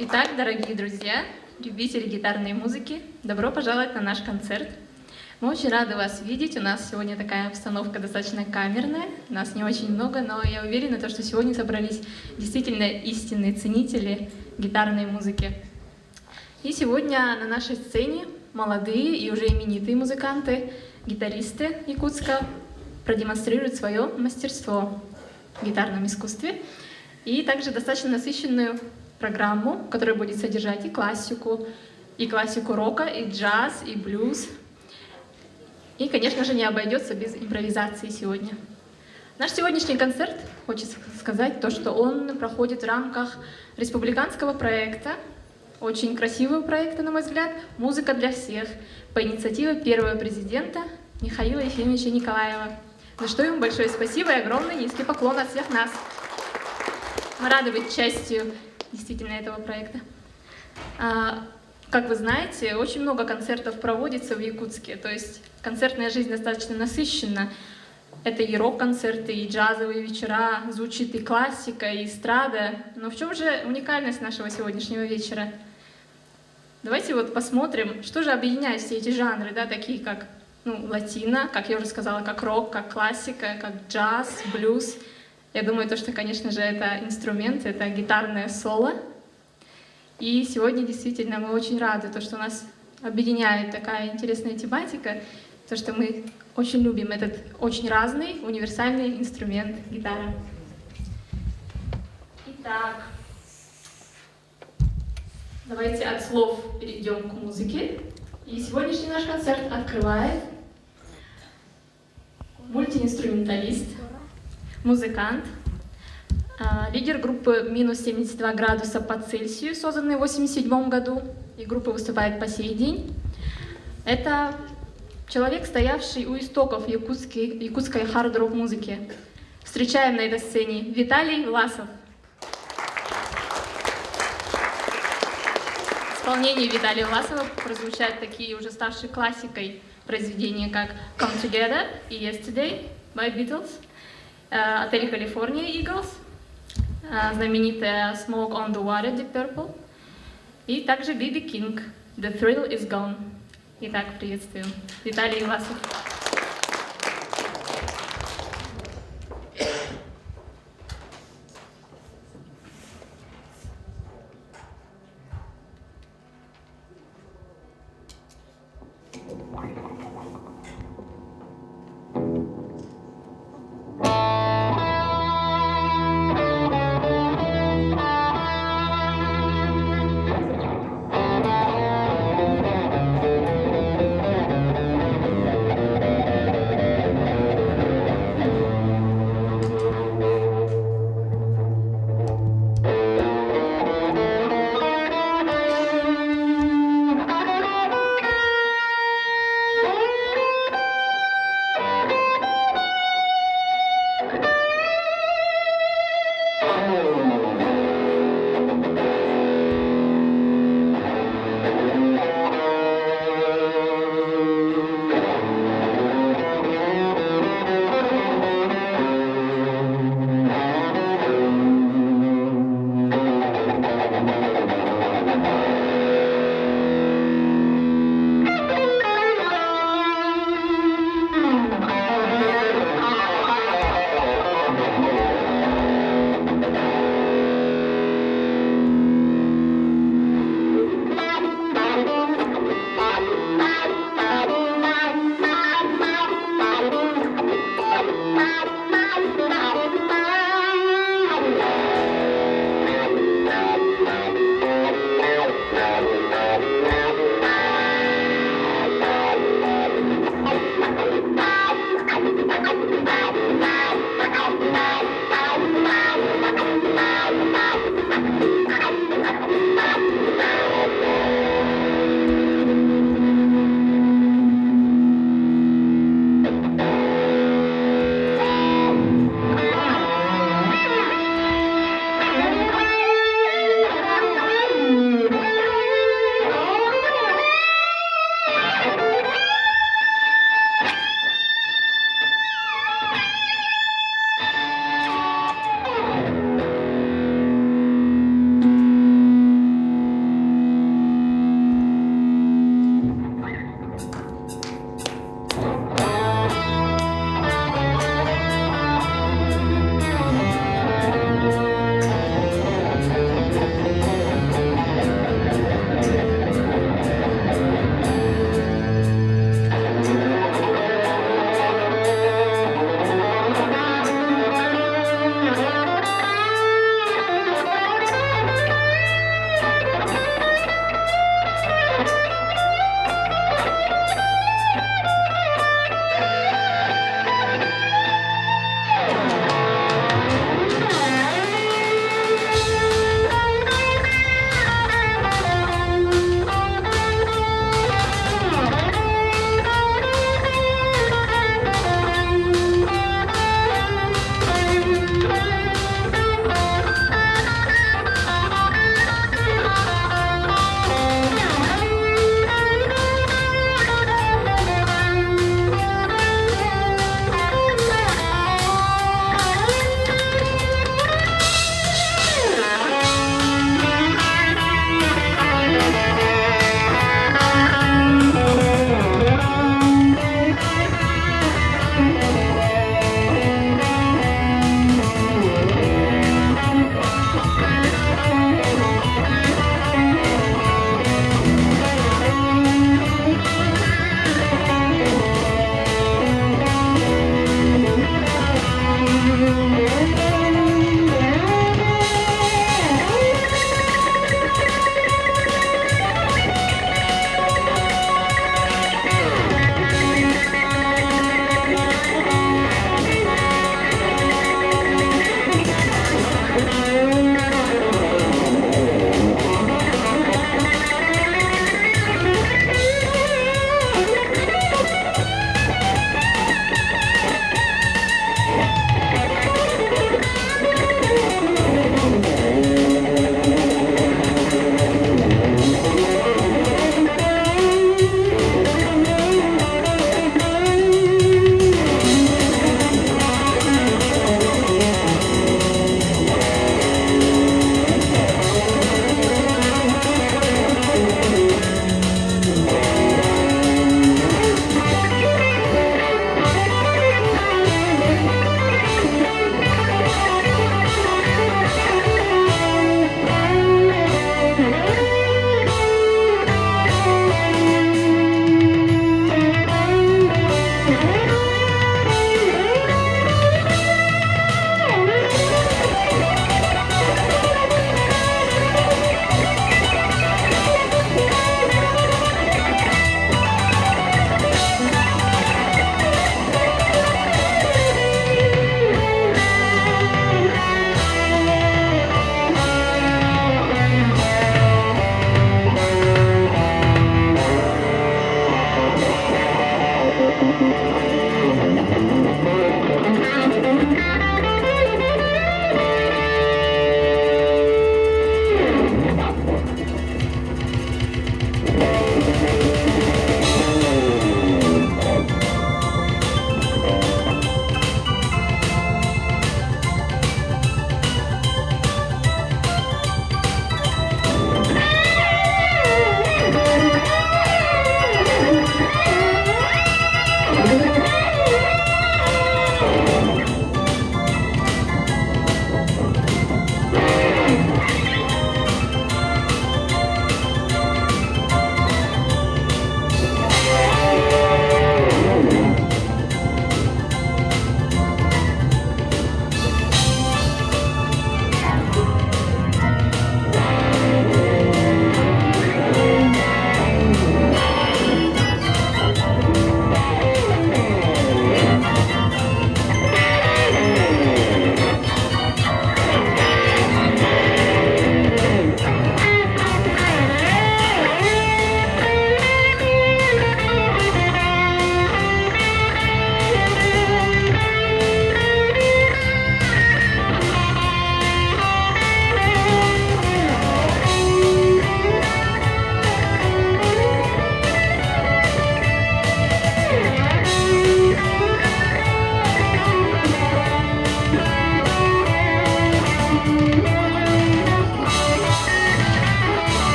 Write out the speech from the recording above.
Итак, дорогие друзья, любители гитарной музыки, добро пожаловать на наш концерт. Мы очень рады вас видеть. У нас сегодня такая обстановка достаточно камерная. Нас не очень много, но я уверена, что сегодня собрались действительно истинные ценители гитарной музыки. И сегодня на нашей сцене молодые и уже именитые музыканты, гитаристы Якутска продемонстрируют свое мастерство в гитарном искусстве и также достаточно насыщенную программу, которая будет содержать и классику рока, и джаз, и блюз. И, конечно же, не обойдется без импровизации сегодня. Наш сегодняшний концерт, хочется сказать, то, что он проходит в рамках республиканского проекта, очень красивого проекта, на мой взгляд, «Музыка для всех», по инициативе первого президента Михаила Ефимовича Николаева. За что ему большое спасибо и огромный низкий поклон от всех нас. Мы рады быть частью действительно этого проекта. Как вы знаете, очень много концертов проводится в Якутске, то есть концертная жизнь достаточно насыщенна. Это и рок-концерты, и джазовые вечера, звучит и классика, и эстрада. Но в чем же уникальность нашего сегодняшнего вечера? Давайте вот посмотрим, что же объединяет все эти жанры, да, такие как латино, как я уже сказала, как рок, как классика, как джаз, блюз. Я думаю, что, конечно же, это инструмент, это гитарное соло. И сегодня действительно мы очень рады, что нас объединяет такая интересная тематика, то, что мы очень любим этот очень разный, универсальный инструмент гитара. Итак, давайте от слов перейдем к музыке. И сегодняшний наш концерт открывает мультиинструменталист, музыкант, лидер группы «Минус 72 градуса по Цельсию», созданной в 1987 году, и группа выступает по сей день. Это человек, стоявший у истоков якутской хард-рок музыки. Встречаем на этой сцене Виталий Власов. В исполнении Виталия Власова прозвучат такие уже ставшие классикой произведения, как «Come Together» и «Yesterday» by Beatles, «Отель Калифорния» Eagles, знаменитая «Smoke on the Water» Deep Purple и также B.B. King «The Thrill is Gone». Итак, приветствуем Виталий Власов.